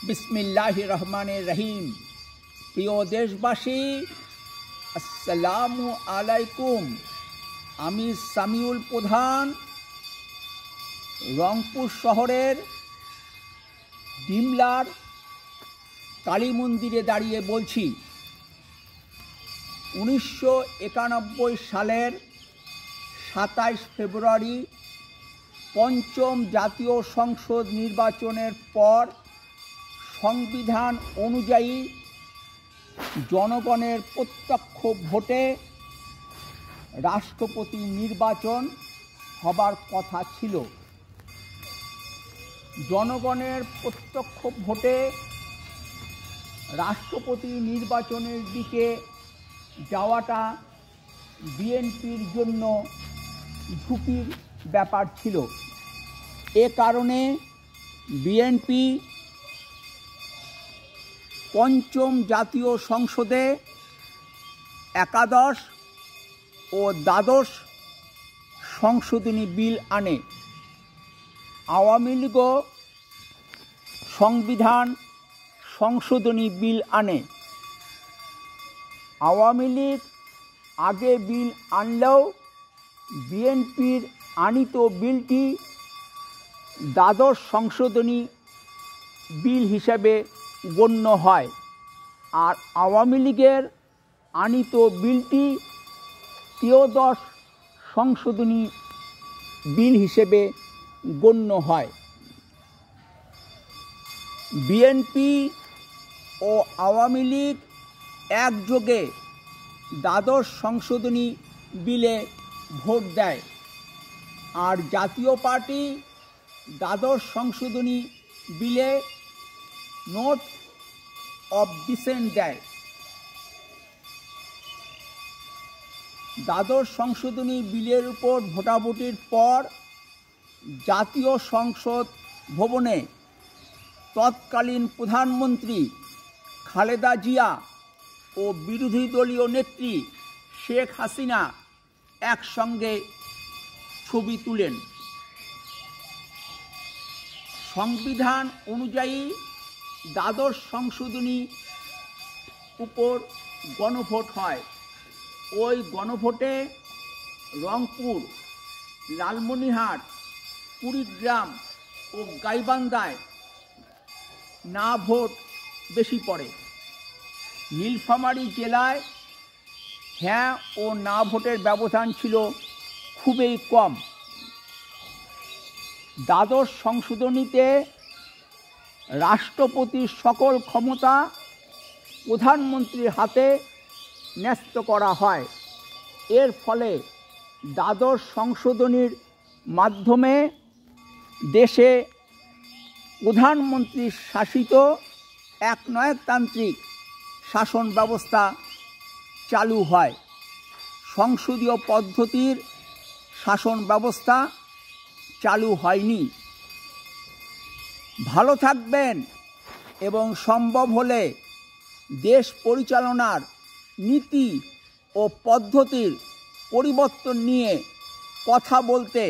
বিসমিল্লাহির রহমানির রহিম। প্রিয় দেশবাসী, আসসালামু আলাইকুম। আমি সামিউল প্রধান রংপুর শহরের ডিমলার কালী মন্দিরে দাঁড়িয়ে বলছি। 1991 সালের 27 ফেব্রুয়ারি পঞ্চম জাতীয় সংসদ নির্বাচনের পর সংবিধান অনুযায়ী জনগণের প্রত্যক্ষ ভোটে রাষ্ট্রপতি নির্বাচন হবার কথা ছিল। জনগণের প্রত্যক্ষ ভোটে রাষ্ট্রপতি নির্বাচনের দিকে যাওয়াটা বিএনপির জন্য ঝুঁকির ব্যাপার ছিল। এ কারণে বিএনপি পঞ্চম জাতীয় সংসদে একাদশ ও দ্বাদশ সংশোধনী বিল আনে। আওয়ামী লীগও সংবিধান সংশোধনী বিল আনে। আওয়ামী লীগ আগে বিল আনলেও বিএনপির আনিত বিলটি দ্বাদশ সংশোধনী বিল হিসেবে গণ্য হয়, আর আওয়ামী লীগের আনিত বিলটি ত্রয়োদশ সংশোধনী বিল হিসেবে গণ্য হয়। বিএনপি ও আওয়ামী লীগ একযোগে দ্বাদশ সংশোধনী বিলে ভোট দেয়, আর জাতীয় পার্টি দ্বাদশ সংশোধনী বিলে নোট অব ডিসেন্ট দেয়। দ্বাদশ সংশোধনী বিলের উপর ভোটাভুটির পর জাতীয় সংসদ ভবনে তৎকালীন প্রধানমন্ত্রী খালেদা জিয়া ও বিরোধী দলীয় নেত্রী শেখ হাসিনা একসঙ্গে ছবি তুলেন। সংবিধান অনুযায়ী দ্বাদশ সংশোধনী উপর গণভোট হয়। ওই গণভোটে রংপুর, লালমনিরহাট, কুড়িগ্রাম ও গাইবান্ধায় না ভোট বেশি পড়ে। নীলফামারী জেলায় হ্যাঁ ও না ভোটের ব্যবধান ছিল খুবই কম। দ্বাদশ সংশোধনীতে রাষ্ট্রপতির সকল ক্ষমতা প্রধানমন্ত্রীর হাতে ন্যস্ত করা হয়। এর ফলে দ্বাদশ সংশোধনীর মাধ্যমে দেশে প্রধানমন্ত্রী শাসিত একনায়কতান্ত্রিক শাসন ব্যবস্থা চালু হয়। সংসদীয় পদ্ধতির শাসন ব্যবস্থা চালু হয়নি। ভালো থাকবেন এবং সম্ভব হলে দেশ পরিচালনার নীতি ও পদ্ধতির পরিবর্তন নিয়ে কথা বলতে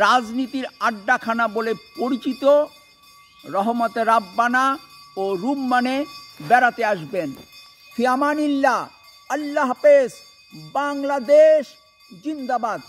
রাজনীতির আড্ডাখানা বলে পরিচিত রহমতে রাব্বানা ও রুম্মানে বেড়াতে আসবেন। ফি আমানিল্লাহ। আল্লাহ হাফেজ। বাংলাদেশ জিন্দাবাদ।